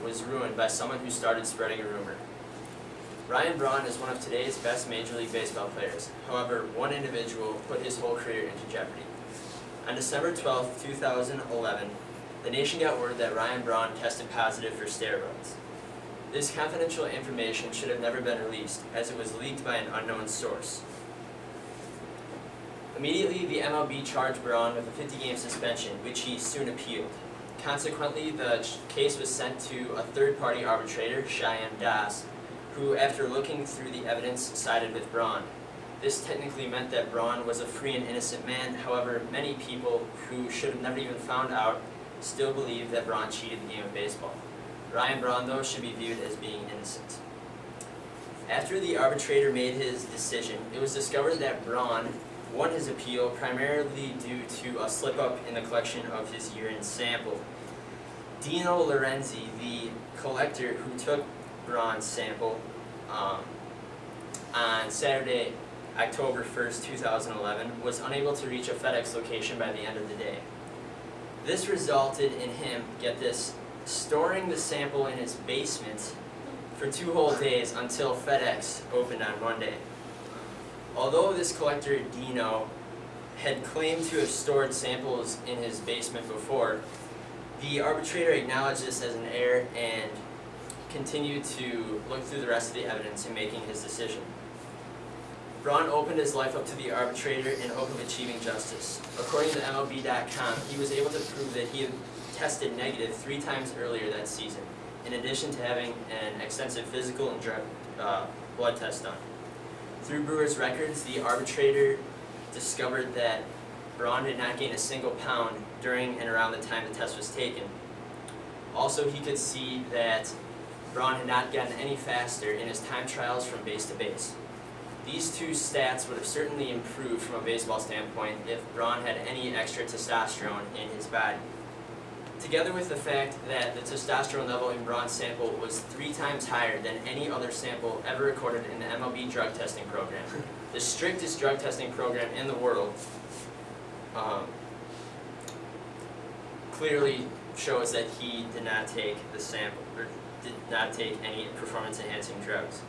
was ruined by someone who started spreading a rumor. Ryan Braun is one of today's best Major League Baseball players. However, one individual put his whole career into jeopardy. On December 12, 2011, the nation got word that Ryan Braun tested positive for steroids. This confidential information should have never been released, as it was leaked by an unknown source. Immediately, the MLB charged Braun with a 50-game suspension, which he soon appealed. Consequently, the case was sent to a third-party arbitrator, Cheyenne Das, who, after looking through the evidence, sided with Braun. This technically meant that Braun was a free and innocent man. However, many people who should have never even found out still believe that Braun cheated the game of baseball. Ryan Braun, though, should be viewed as being innocent. After the arbitrator made his decision, it was discovered that Braun won his appeal primarily due to a slip-up in the collection of his urine sample. Dino Lorenzi, the collector who took Braun's sample on Saturday, October 1st, 2011, was unable to reach a FedEx location by the end of the day. This resulted in him, get this, storing the sample in his basement for 2 whole days until FedEx opened on Monday. Although this collector, Dino, had claimed to have stored samples in his basement before, the arbitrator acknowledged this as an error and continued to look through the rest of the evidence in making his decision. Braun opened his life up to the arbitrator in hope of achieving justice. According to MLB.com, he was able to prove that he had tested negative 3 times earlier that season, in addition to having an extensive physical and blood test done. Through Brewers records, the arbitrator discovered that Braun did not gain a single pound during and around the time the test was taken. Also, he could see that Braun had not gotten any faster in his time trials from base to base. These 2 stats would have certainly improved from a baseball standpoint if Braun had any extra testosterone in his body. Together with the fact that the testosterone level in Braun's sample was 3 times higher than any other sample ever recorded in the MLB drug testing program, the strictest drug testing program in the world, clearly shows that he did not take the sample, or did not take any performance-enhancing drugs.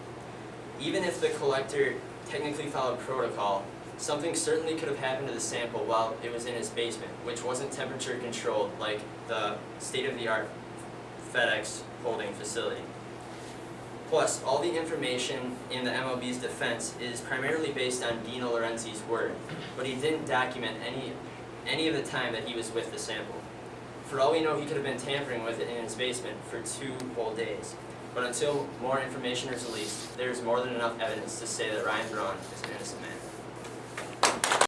Even if the collector technically followed protocol, something certainly could have happened to the sample while it was in his basement, which wasn't temperature controlled like the state-of-the-art FedEx holding facility. Plus, all the information in the MLB's defense is primarily based on Dino Lorenzi's word, but he didn't document any of the time that he was with the sample. For all we know, he could have been tampering with it in his basement for 2 whole days. But until more information is released, there is more than enough evidence to say that Ryan Braun is an innocent man.